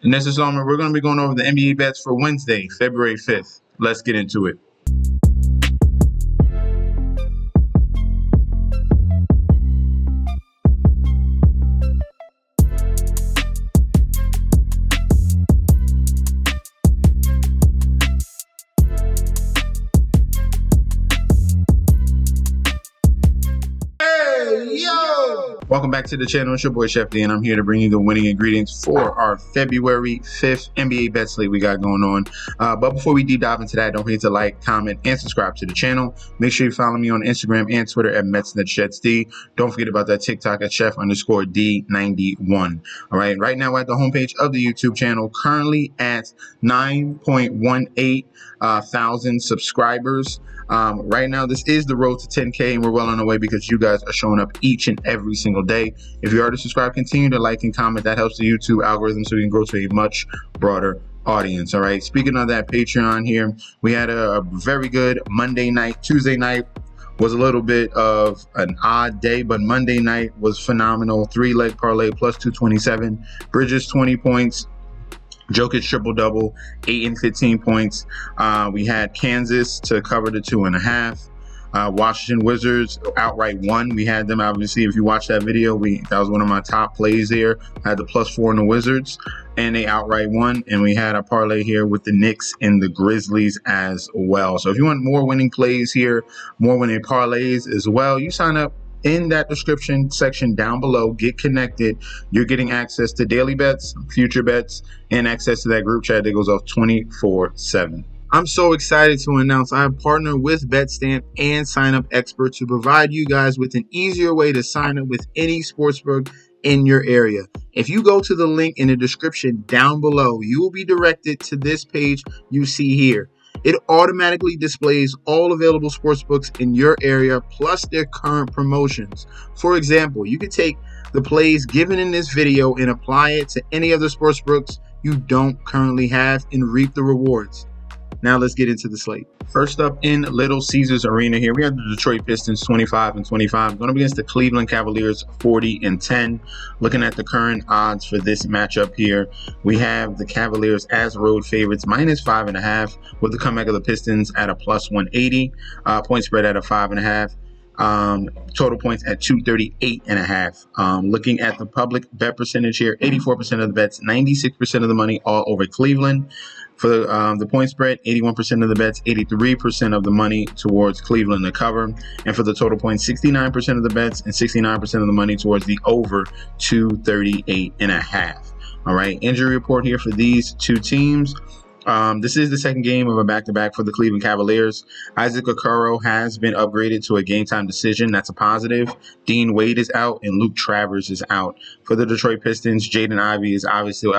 In this installment, we're going to be going over the NBA bets for Wednesday, February 5th. Let's get into it. Welcome back to the channel. It's your boy Chef D, and I'm here to bring you the winning ingredients for our February 5th NBA bet slate we got going on. But before we deep dive into that, don't forget to like, comment, and subscribe to the channel. Make sure you follow me on Instagram and Twitter at MetsNetShetsD. Don't forget about that TikTok at Chef_D91. All right, right now we're at the homepage of the YouTube channel, currently at 9.18 thousand subscribers. Right now, this is the road to 10K, and we're well on our way because you guys are showing up each and every single day. If you already subscribed, continue to like and comment. That helps the YouTube algorithm so we can grow to a much broader audience. All right. Speaking of that Patreon here, we had a very good Monday night. Tuesday night was a little bit of an odd day, but Monday night was phenomenal. 3-leg parlay plus 227. Bridges 20 points. Jokic triple-double, 8 and 15 points. We had Kansas to cover the 2.5. Washington Wizards outright won. We had them, obviously, if you watch that video, that was one of my top plays there. I had the +4 in the Wizards, and they outright won. And we had a parlay here with the Knicks and the Grizzlies as well. So if you want more winning plays here, more winning parlays as well, you sign up in that description section down below. Get connected. You're getting access to daily bets, future bets, and access to that group chat that goes off 24/7. I'm so excited to announce I have partnered with BetStamp and Sign Up Expert to provide you guys with an easier way to sign up with any sportsbook in your area. If you go to the link in the description down below, you will be directed to this page you see here. It automatically displays all available sportsbooks in your area plus their current promotions. For example, you could take the plays given in this video and apply it to any other sportsbooks you don't currently have and reap the rewards. Now let's get into the slate. First up in Little Caesars Arena here, we have the Detroit Pistons 25 and 25 going up against the Cleveland Cavaliers 40 and 10. Looking at the current odds for this matchup here, we have the Cavaliers as road favorites -5.5 with the comeback of the Pistons at a +180, point spread at a 5.5. Total points at 238.5. Looking at the public bet percentage here, 84% of the bets, 96% of the money all over Cleveland. For the point spread, 81% of the bets, 83% of the money towards Cleveland to cover. And for the total points, 69% of the bets and 69% of the money towards the over 238.5. All right, injury report here for these two teams. This is the second game of a back-to-back for the Cleveland Cavaliers. Isaac Okoro has been upgraded to a game-time decision. That's a positive. Dean Wade is out, and Luke Travers is out. For the Detroit Pistons, Jaden Ivey is obviously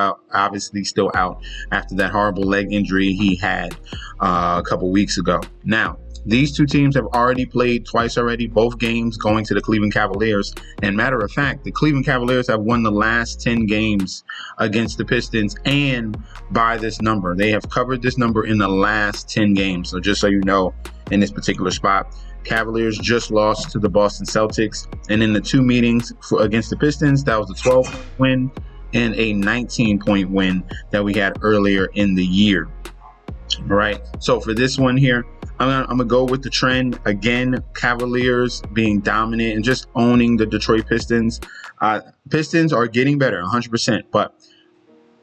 still out after that horrible leg injury he had a couple weeks ago. Now, these two teams have already played twice already, both games going to the Cleveland Cavaliers. And matter of fact, the Cleveland Cavaliers have won the last 10 games against the Pistons and by this number. They have covered this number in the last 10 games. So just so you know, in this particular spot, Cavaliers just lost to the Boston Celtics. And in the two meetings against the Pistons, that was a 12-point win and a 19-point win that we had earlier in the year. All right. So for this one here, I'm gonna go with the trend again. Cavaliers being dominant and just owning the Detroit Pistons. Pistons are getting better, 100%. But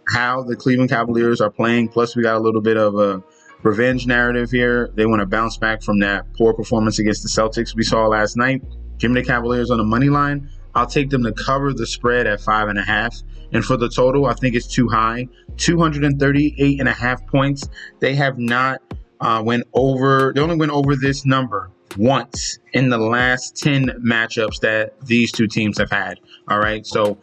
how the Cleveland Cavaliers are playing, plus we got a little bit of a revenge narrative here. They want to bounce back from that poor performance against the Celtics we saw last night. Give me the Cavaliers on the money line. I'll take them to cover the spread at 5.5. And for the total, I think it's too high. 238.5 points. They have not they only went over this number once in the last 10 matchups that these two teams have had. All right. So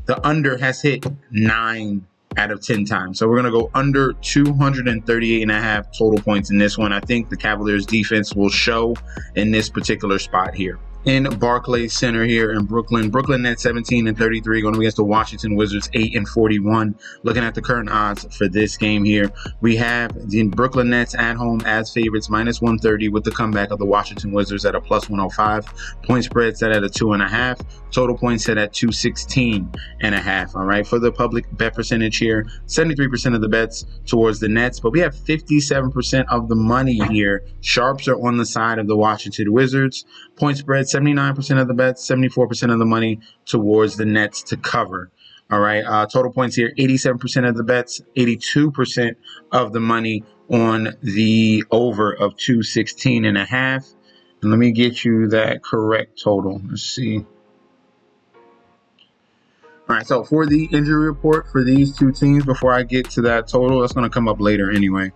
the under has hit 9 out of 10 times. So we're going to go under 238.5 total points in this one. I think the Cavaliers defense will show in this particular spot here. in Barclays Center here in Brooklyn. Brooklyn Nets 17-33 going against the Washington Wizards 8-41. Looking at the current odds for this game here, we have the Brooklyn Nets at home as favorites -130 with the comeback of the Washington Wizards at a +105. Point spread set at a 2.5. Total points set at 216.5. All right, for the public bet percentage here, 73% of the bets towards the Nets, but we have 57% of the money here. Sharps are on the side of the Washington Wizards. Point spread, 79% of the bets, 74% of the money towards the Nets to cover. All right, total points here, 87% of the bets, 82% of the money on the over of 216.5. And let me get you that correct total. Let's see. All right, so for the injury report for these two teams, before I get to that total, that's going to come up later anyway.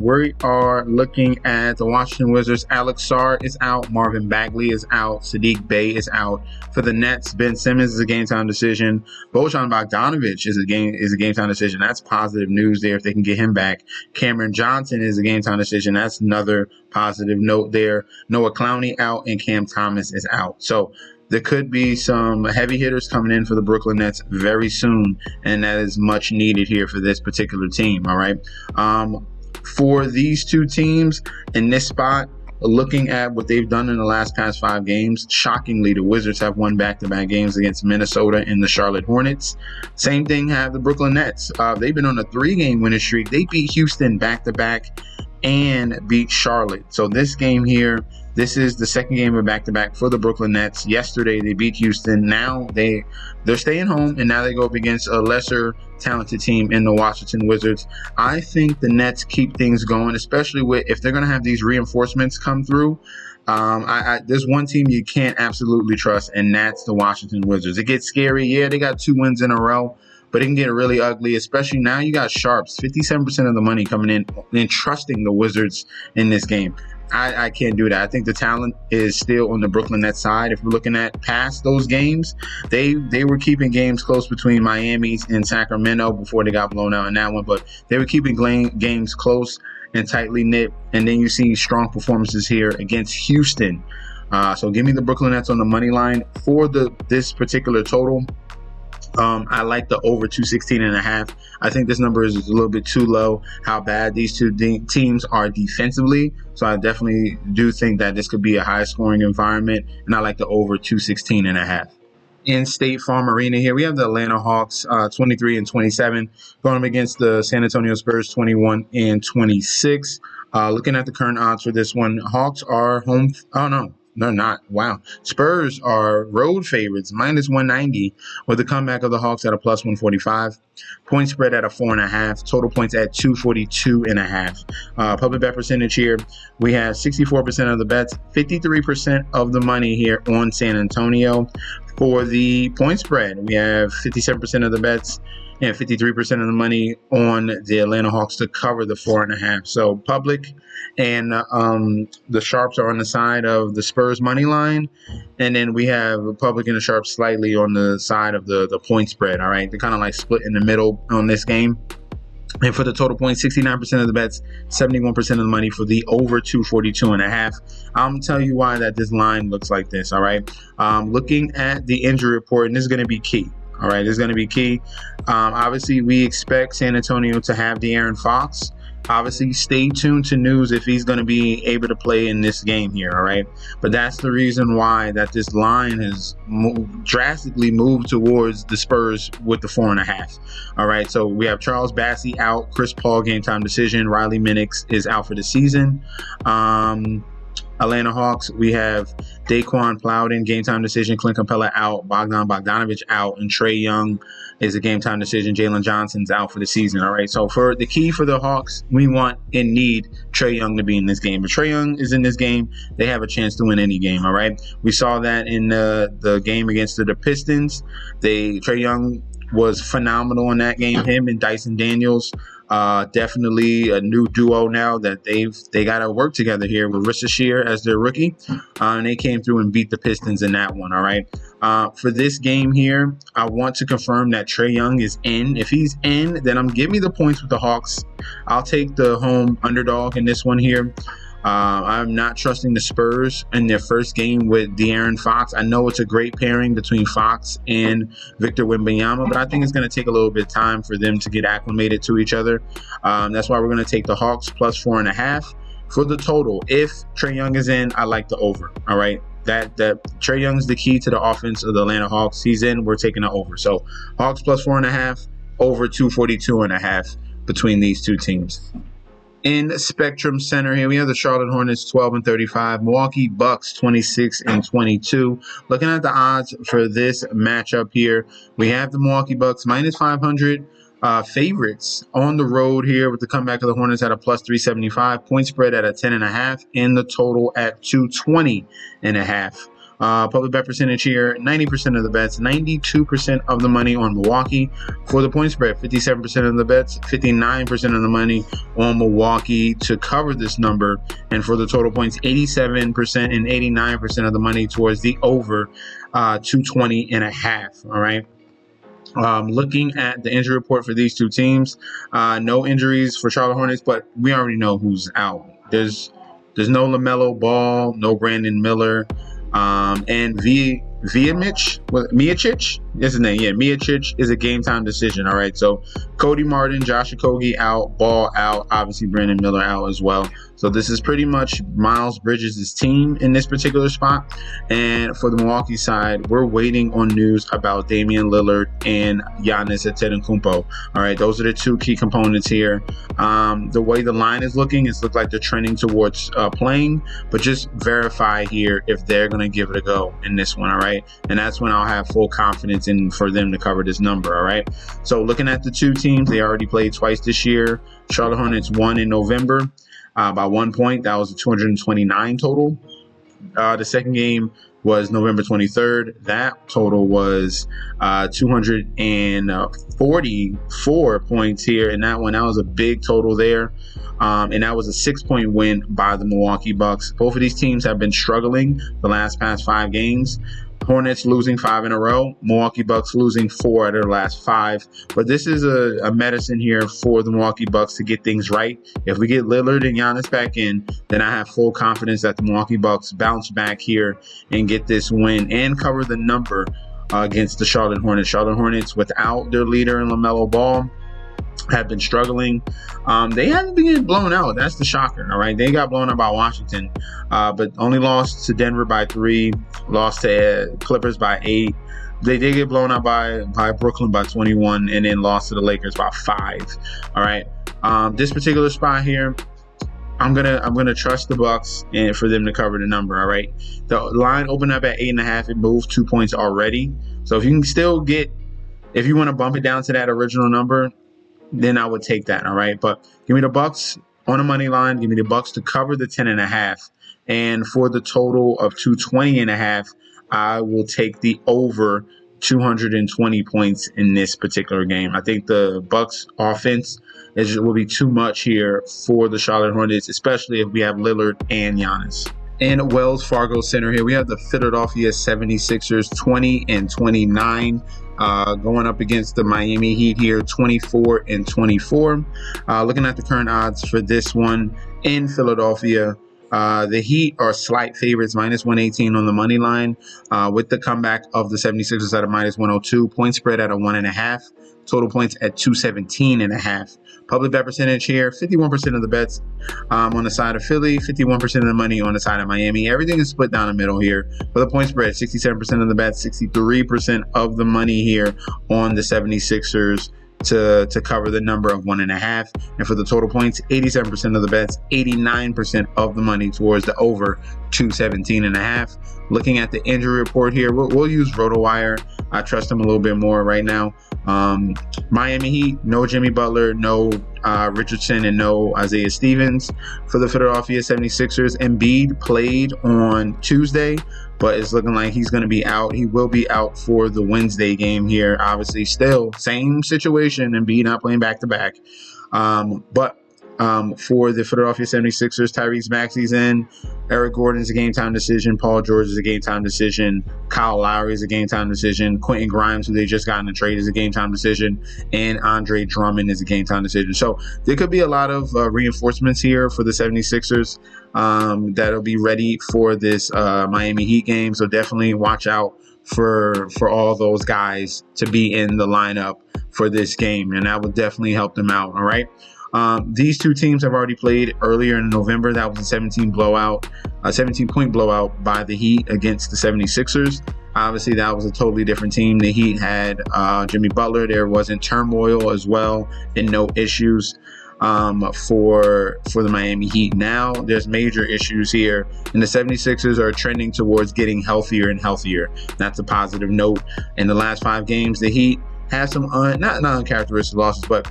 We are looking at the Washington Wizards. Alex Sarr is out. Marvin Bagley is out. Sadiq Bey is out. For the Nets, Ben Simmons is a game-time decision. Bojan Bogdanovic is a game-time decision. That's positive news there if they can get him back. Cameron Johnson is a game-time decision. That's another positive note there. Noah Clowney out and Cam Thomas is out. So there could be some heavy hitters coming in for the Brooklyn Nets very soon, and that is much needed here for this particular team, all right? For these two teams in this spot, looking at what they've done in the past 5 games, shockingly, the Wizards have won back-to-back games against Minnesota and the Charlotte Hornets. Same thing have the Brooklyn Nets. They've been on a 3-game winning streak. They beat Houston back-to-back and beat Charlotte. So this game here, this is the second game of back-to-back for the Brooklyn Nets. Yesterday, they beat Houston. Now they're staying home, and now they go up against a lesser talented team in the Washington Wizards. I think the Nets keep things going, especially if they're going to have these reinforcements come through. There's one team you can't absolutely trust, and that's the Washington Wizards. It gets scary. Yeah, they got 2 wins in a row, but it can get really ugly, especially now you got sharps. 57% of the money coming in and trusting the Wizards in this game. I can't do that. I think the talent is still on the Brooklyn Nets side. If we're looking at past those games, they were keeping games close between Miami and Sacramento before they got blown out in that one, but they were keeping games close and tightly knit. And then you see strong performances here against Houston. So give me the Brooklyn Nets on the money line for this particular total. I like the over 216.5. I think this number is a little bit too low, how bad these two teams are defensively. So I definitely do think that this could be a high scoring environment, and I like the over 216.5. In State Farm Arena here, we have the Atlanta Hawks 23-27 going up against the San Antonio Spurs 21-26. Looking at the current odds for this one, Hawks are home. Oh, no. They're not. Wow. Spurs are road favorites, -190, with the comeback of the Hawks at a +145. Point spread at a 4.5. Total points at 242.5. Public bet percentage here, we have 64% of the bets, 53% of the money here on San Antonio. For the point spread, we have 57% of the bets and 53% of the money on the Atlanta Hawks to cover the 4.5. So public and the sharps are on the side of the Spurs money line, and then we have public and the sharps slightly on the side of the point spread. All right, they're kind of like split in the middle on this game. And for the total points, 69% of the bets, 71% of the money for the over 242.5. I'm going to tell you why that this line looks like this, all right? Looking at the injury report, and this is going to be key. All right, this is going to be key. Obviously, we expect San Antonio to have De'Aaron Fox. Obviously, stay tuned to news if he's going to be able to play in this game here, all right? But that's the reason why that this line has drastically moved towards the Spurs with the 4.5. All right, so we have Charles Bassey out, Chris Paul game time decision, Riley Minix is out for the season. Atlanta Hawks, we have Daquan Plowden, game time decision, Clint Capella out, Bogdan Bogdanovic out, and Trae Young is a game time decision. Jalen Johnson's out for the season. All right. So for the key for the Hawks, we want and need Trae Young to be in this game. If Trae Young is in this game, they have a chance to win any game. All right. We saw that in the game against the Pistons. Trae Young was phenomenal in that game. Him and Dyson Daniels. Definitely a new duo now that they got to work together here with Risa Shear as their rookie. And they came through and beat the Pistons in that one. All right. For this game here, I want to confirm that Trae Young is in. If he's in, then give me the points with the Hawks. I'll take the home underdog in this one here. I'm not trusting the Spurs in their first game with De'Aaron Fox. I know it's a great pairing between Fox and Victor Wembanyama, but I think it's going to take a little bit of time for them to get acclimated to each other. That's why we're going to take the Hawks plus 4.5 for the total. If Trae Young is in, I like the over. All right. That Trae Young's the key to the offense of the Atlanta Hawks. He's in, we're taking the over. So Hawks plus 4.5, over 242.5 between these two teams. In Spectrum Center here, we have the Charlotte Hornets 12-35, Milwaukee Bucks 26-22. Looking at the odds for this matchup here, we have the Milwaukee Bucks minus 500 favorites on the road here with the comeback of the Hornets at a plus 375, point spread at a 10.5, and the total at 220.5. Public bet percentage here, 90% of the bets, 92% of the money on Milwaukee. For the point spread, 57% of the bets, 59% of the money on Milwaukee to cover this number. And for the total points, 87% and 89% of the money towards the over 220.5. All right. Looking at the injury report for these two teams, no injuries for Charlotte Hornets, but we already know who's out. There's no LaMelo Ball, no Brandon Miller. And Miocic is his name. Yeah, Miocic is a game time decision. All right. So Cody Martin, Josh Okogie out, Ball out, obviously Brandon Miller out as well. So this is pretty much Miles Bridges' team in this particular spot. And for the Milwaukee side, we're waiting on news about Damian Lillard and Giannis Antetokounmpo. All right, those are the two key components here. The way the line is looking, it's looked like they're trending towards playing, but just verify here if they're going to give it a go in this one. All right, and that's when I'll have full confidence in for them to cover this number. All right, so looking at the two teams, they already played twice this year. Charlotte Hornets won in November by 1 point. That was a 229 total. The second game was November 23rd. That total was 244 points here. And that was a big total there. And that was a 6-point win by the Milwaukee Bucks. Both of these teams have been struggling the past 5 games. Hornets losing 5 in a row. Milwaukee Bucks losing 4 out of their last 5. But this is a medicine here for the Milwaukee Bucks to get things right. If we get Lillard and Giannis back in, then I have full confidence that the Milwaukee Bucks bounce back here and get this win and cover the number against the Charlotte Hornets. Charlotte Hornets, without their leader in LaMelo Ball, have been struggling. They haven't been getting blown out. That's the shocker. All right. They got blown out by Washington, but only lost to Denver by 3, lost to Clippers by 8. They did get blown out by Brooklyn by 21, and then lost to the Lakers by 5. All right. This particular spot here, I'm gonna trust the Bucks and for them to cover the number. All right. The line opened up at 8.5. It moved 2 points already. So if you can still if you want to bump it down to that original number, then I would take that. All right. But give me the Bucks on the money line. Give me the Bucks to cover the 10.5. And for the total of 220.5, I will take the over 220 points in this particular game. I think the Bucks offense will be too much here for the Charlotte Hornets, especially if we have Lillard and Giannis. In Wells Fargo Center here, we have the Philadelphia 76ers 20-29. Going up against the Miami Heat here, 24-24. Looking at the current odds for this one in Philadelphia, the Heat are slight favorites, minus 118 on the money line, with the comeback of the 76ers at a minus 102. Point spread at a 1.5. Total points at 217.5. Public bet percentage here, 51% of the bets on the side of Philly, 51% of the money on the side of Miami. Everything is split down the middle here. For the point spread, 67% of the bets, 63% of the money here on the 76ers to cover the number of 1.5. And for the total points, 87% of the bets, 89% of the money towards the over 217.5. Looking at the injury report here, we'll use RotoWire. I trust them a little bit more right now. Miami Heat, no Jimmy Butler, no Richardson, and no Isaiah Stevens. For the Philadelphia 76ers, Embiid played on Tuesday, but it's looking like he's going to be out. He will be out for the Wednesday game here. Obviously, still same situation, Embiid not playing back-to-back. But For the Philadelphia 76ers, Tyrese Maxey's in. Eric Gordon's a game-time decision. Paul George is a game-time decision. Kyle Lowry is a game-time decision. Quentin Grimes, who they just got in the trade, is a game-time decision. And Andre Drummond is a game-time decision. So there could be a lot of reinforcements here for the 76ers that'll be ready for this Miami Heat game. So definitely watch out for all those guys to be in the lineup for this game. And that will definitely help them out, all right? These two teams have already played earlier in November. That was a 17-point blowout by the Heat against the 76ers. Obviously, that was a totally different team. The Heat had Jimmy Butler. There wasn't turmoil as well and no issues for the Miami Heat. Now there's major issues here, and the 76ers are trending towards getting healthier and healthier. That's a positive note. In the last 5 games, the Heat have some not uncharacteristic losses, but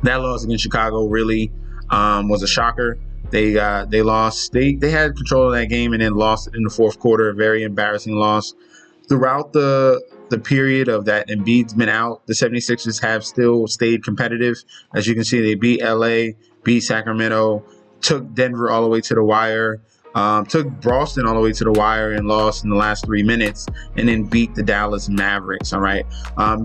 that loss against Chicago really was a shocker. They lost. They had control of that game and then lost it in the fourth quarter. A very embarrassing loss. Throughout the period of that Embiid's been out, the 76ers have still stayed competitive. As you can see, they beat LA, beat Sacramento, took Denver all the way to the wire, took Boston all the way to the wire and lost in the last 3 minutes, and then beat the Dallas Mavericks. All right.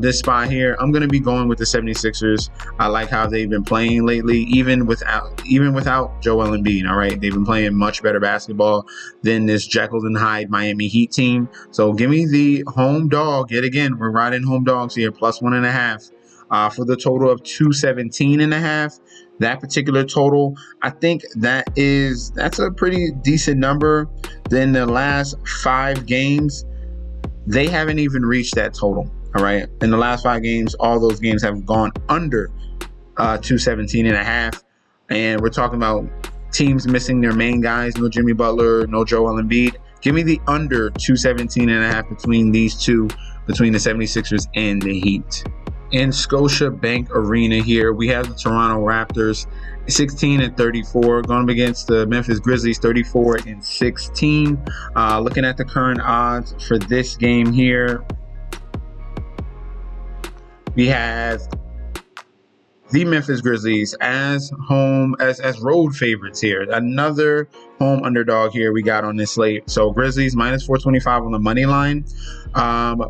This spot here, I'm going to be going with the 76ers. I like how they've been playing lately, even without Joel Embiid. All right. They've been playing much better basketball than this Jekyll and Hyde Miami Heat team. So give me the home dog. Yet again, we're riding home dogs here, +1.5 for the total of 217.5. That particular total, I think that's a pretty decent number. Then the last 5 games, they haven't even reached that total. All right. In the last 5 games, all those games have gone under 217.5. And we're talking about teams missing their main guys. No Jimmy Butler, no Joel Embiid. Give me the under 217.5 between these two, between the 76ers and the Heat. In Scotia Bank Arena here, we have the Toronto Raptors 16-34 going up against the Memphis Grizzlies 34-16. Looking at the current odds for this game here, we have the Memphis Grizzlies as road favorites here. Another home underdog here we got on this slate. So Grizzlies -425 on the money line,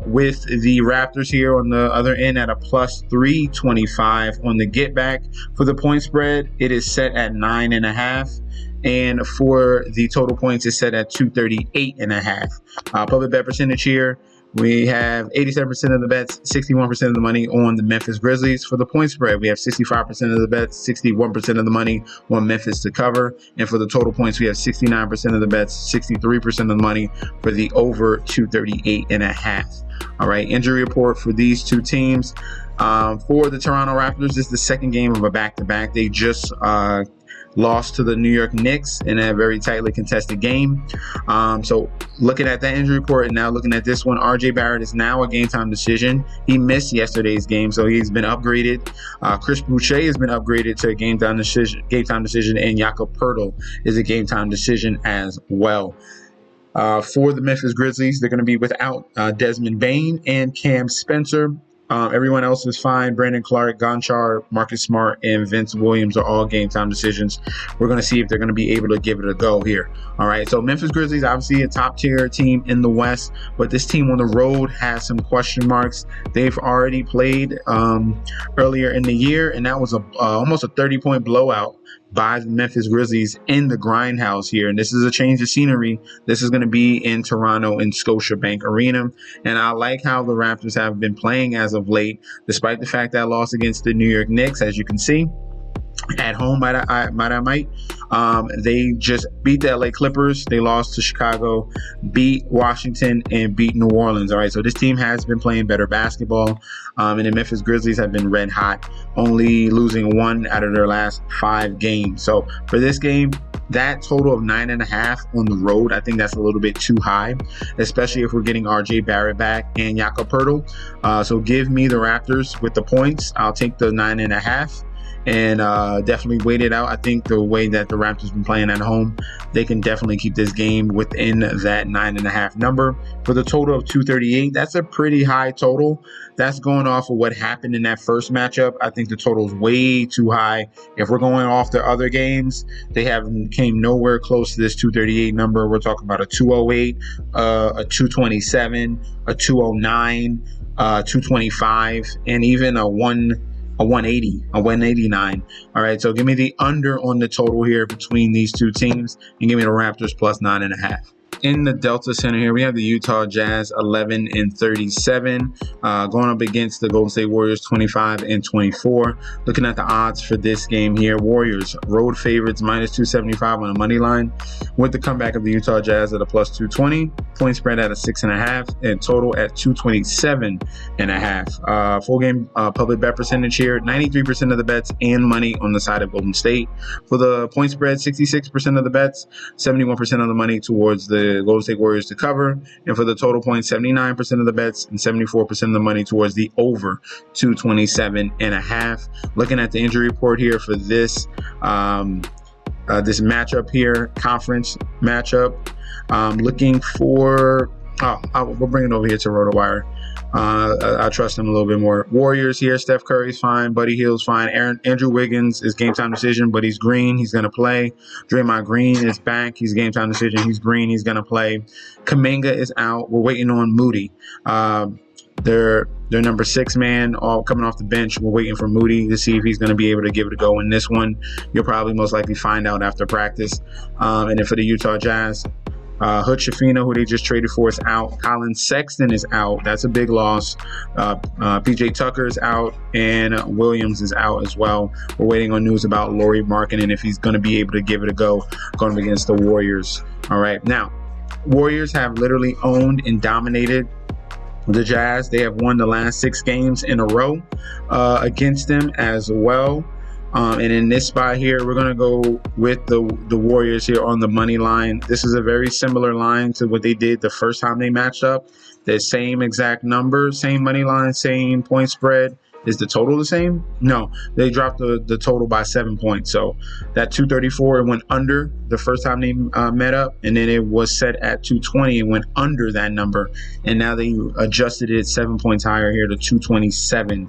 with the Raptors here on the other end at a +325 on the get back. For the point spread, it is set at 9.5. And for the total points, it's set at 238.5. Public bet percentage here, we have 87% of the bets, 61% of the money on the Memphis Grizzlies. For the point spread, we have 65% of the bets, 61% of the money on Memphis to cover. And for the total points, we have 69% of the bets, 63% of the money for the over 238.5. All right, injury report for these two teams. For the Toronto Raptors, this is the second game of a back-to-back. They just lost to the New York Knicks in a very tightly contested game. So looking at that injury report and now looking at this one, RJ Barrett is now a game-time decision. He missed yesterday's game, so he's been upgraded. Chris Boucher has been upgraded to a game-time decision, and Jakob Poeltl is a game-time decision as well. For the Memphis Grizzlies, they're going to be without Desmond Bane and Cam Spencer. Everyone else is fine. Brandon Clark, Gonchar, Marcus Smart, and Vince Williams are all game-time decisions. We're going to see if they're going to be able to give it a go here. All right, so Memphis Grizzlies, obviously a top-tier team in the West, but this team on the road has some question marks. They've already played earlier in the year, and that was almost a 30-point blowout by the Memphis Grizzlies in the grindhouse here. And this is a change of scenery. This is going to be in Toronto in Scotiabank Arena. And I like how the Raptors have been playing as of late, despite the fact that loss against the New York Knicks, as you can see. At home, they just beat the LA Clippers. They lost to Chicago, beat Washington, and beat New Orleans. All right, so this team has been playing better basketball, and the Memphis Grizzlies have been red hot, only losing 1 out of their last 5 games. So for this game, that total of 9.5 on the road, I think that's a little bit too high, especially if we're getting RJ Barrett back and Jakob Poeltl. So give me the Raptors with the points. I'll take the 9.5. and definitely wait it out. I think the way that the Raptors been playing at home, they can definitely keep this game within that 9.5 number. For the total of 238, that's a pretty high total. That's going off of what happened in that first matchup. I think the total is way too high. If we're going off the other games, they came nowhere close to this 238 number. We're talking about a 208, a 227, a 209, 225, and even a 180, a 189. All right, so give me the under on the total here between these two teams, and give me the Raptors plus 9.5. In the Delta Center here, we have the Utah Jazz 11-37, going up against the Golden State Warriors 25-24. Looking at the odds for this game here, Warriors road favorites minus 275 on the money line, with the comeback of the Utah Jazz at a plus 220, point spread at a 6.5, and total at 227.5. Full game public bet percentage here, 93% of the bets and money on the side of Golden State. For the point spread, 66% of the bets, 71% of the money towards the Golden State Warriors to cover, and for the total points, 79% of the bets and 74% of the money towards the over 227.5. Looking at the injury report here for this this matchup here, conference matchup, looking for we'll bring it over here to RotoWire. I trust him a little bit more. Warriors here, Steph Curry's fine, Buddy Hield's fine. Andrew Wiggins is game time decision, but he's green. He's going to play. Draymond Green is back. He's game time decision. He's green. He's going to play. Kuminga is out. We're waiting on Moody. Their number 6 man, all coming off the bench. We're waiting for Moody to see if he's going to be able to give it a go in this one. You'll probably most likely find out after practice. And then for the Utah Jazz, Hood Schifino, who they just traded for, is out. Colin Sexton is out. That's a big loss. PJ Tucker is out, and Williams is out as well. We're waiting on news about Lauri Markkanen, if he's going to be able to give it a go going against the Warriors. All right. Now, Warriors have literally owned and dominated the Jazz. They have won the last 6 games in a row against them as well. And in this spot here, we're going to go with the Warriors here on the money line. This is a very similar line to what they did the first time they matched up. The same exact number, same money line, same point spread. Is the total the same? No, they dropped the total by 7 points. So that 234, it went under the first time they met up, and then it was set at 220 and went under that number. And now they adjusted it 7 points higher here to 227.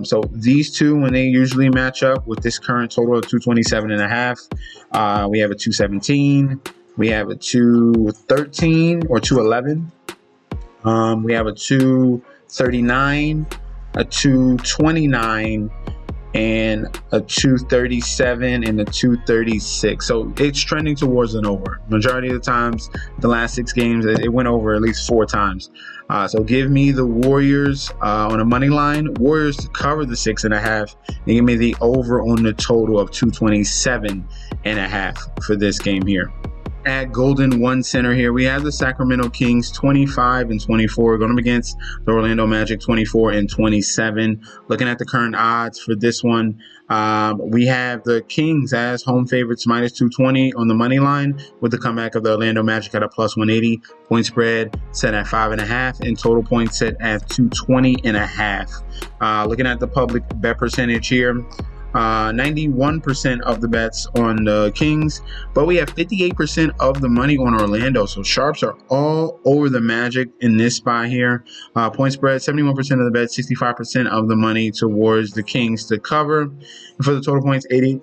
So these two, when they usually match up with this current total of 227.5, we have a 217, we have a 213 or 211, we have a 239, a 229, and a 237 and a 236. So it's trending towards an over. Majority of the times, the last 6 games, it went over at least 4 times. So give me the Warriors on a money line. Warriors to cover the 6.5, and give me the over on the total of 227.5 for this game here. At Golden One Center here, we have the Sacramento Kings 25-24 going up against the Orlando Magic 24-27. Looking at the current odds for this one, we have the Kings as home favorites minus 220 on the money line, with the comeback of the Orlando Magic at a plus 180. Point spread set at 5.5, and total points set at 220.5. Looking at the public bet percentage here, 91% of the bets on the Kings, but we have 58% of the money on Orlando. So sharps are all over the Magic in this spot here. Point spread, 71% of the bets, 65% of the money towards the Kings to cover. And for the total points, 88%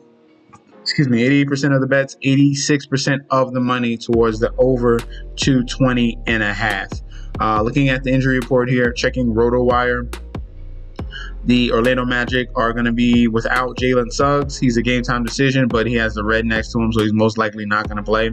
of the bets, 86% of the money towards the over 220.5. Looking at the injury report here, checking RotoWire. The Orlando Magic are going to be without Jalen Suggs. He's a game-time decision, but he has the red next to him, so he's most likely not going to play.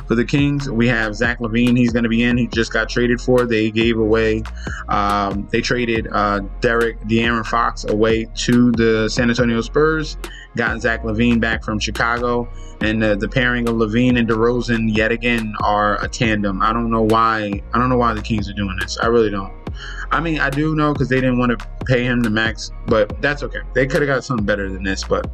For the Kings, we have Zach LaVine. He's going to be in. He just got traded for. They traded De'Aaron Fox away to the San Antonio Spurs. Got Zach LaVine back from Chicago. And the pairing of LaVine and DeRozan yet again are a tandem. I don't know why the Kings are doing this. I really don't. I mean, I do know because they didn't want to pay him the max, but that's okay. They could have got something better than this, but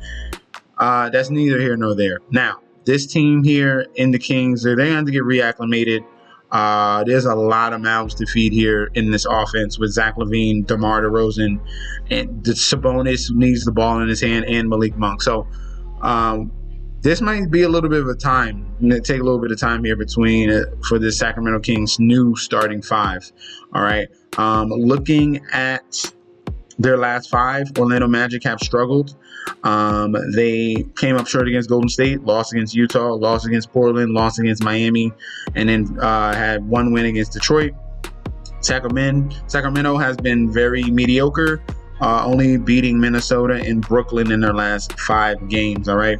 that's neither here nor there. Now, this team here in the Kings, they're going to have to get reacclimated There's a lot of mouths to feed here in this offense with Zach LaVine, DeMar DeRozan, and the Sabonis needs the ball in his hand, and Malik Monk. So this might be a little bit of a time. Take a little bit of time here between for the Sacramento Kings' new starting five. All right. Looking at their last five, Orlando Magic have struggled. They came up short against Golden State, lost against Utah, lost against Portland, lost against Miami, and then had one win against Detroit. Sacramento has been very mediocre, only beating Minnesota and Brooklyn in their last 5 games. All right.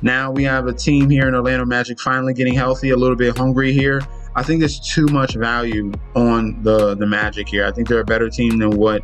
Now we have a team here in Orlando Magic finally getting healthy, a little bit hungry here. I think there's too much value on the Magic here. I think they're a better team than what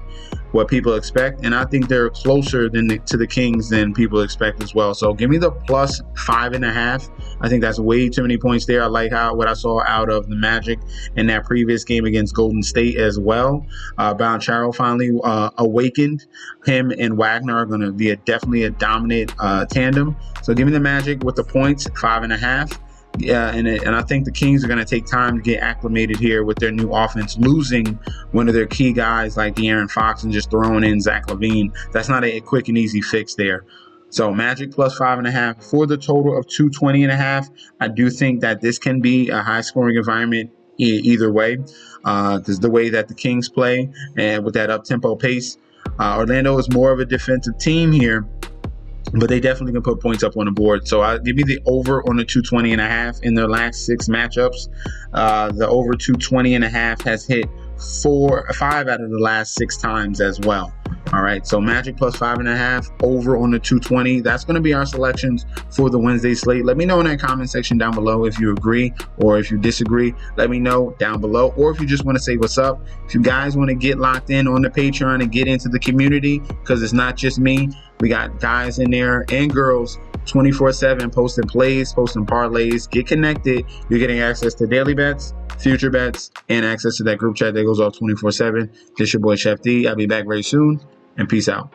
people expect, and I think they're closer to the Kings than people expect as well. So give me the plus 5.5. I think that's way too many points there. I like what I saw out of the Magic in that previous game against Golden State as well. Banchero finally awakened. Him and Wagner are going to be definitely a dominant tandem. So give me the Magic with the points, 5.5. Yeah, and I think the Kings are going to take time to get acclimated here with their new offense, losing one of their key guys like De'Aaron Fox and just throwing in Zach LaVine. That's not a quick and easy fix there. So Magic plus 5.5 for the total of 220.5. I do think that this can be a high-scoring environment either way, because the way that the Kings play and with that up-tempo pace, Orlando is more of a defensive team here. But they definitely can put points up on the board. So I'll give you the over on the 220.5 in their last 6 matchups. The over 220.5 has hit 5 out of the last 6 times as well. All right, so Magic plus 5.5, over on the 220. That's going to be our selections for the Wednesday slate. Let me know in that comment section down below if you agree or if you disagree. Let me know down below, or if you just want to say what's up. If you guys want to get locked in on the Patreon and get into the community, because it's not just me. We got guys in there and girls 24/7 posting plays, posting parlays. Get connected. You're getting access to daily bets, future bets, and access to that group chat that goes off 24/7. This your boy Chef D. I'll be back very soon, and peace out.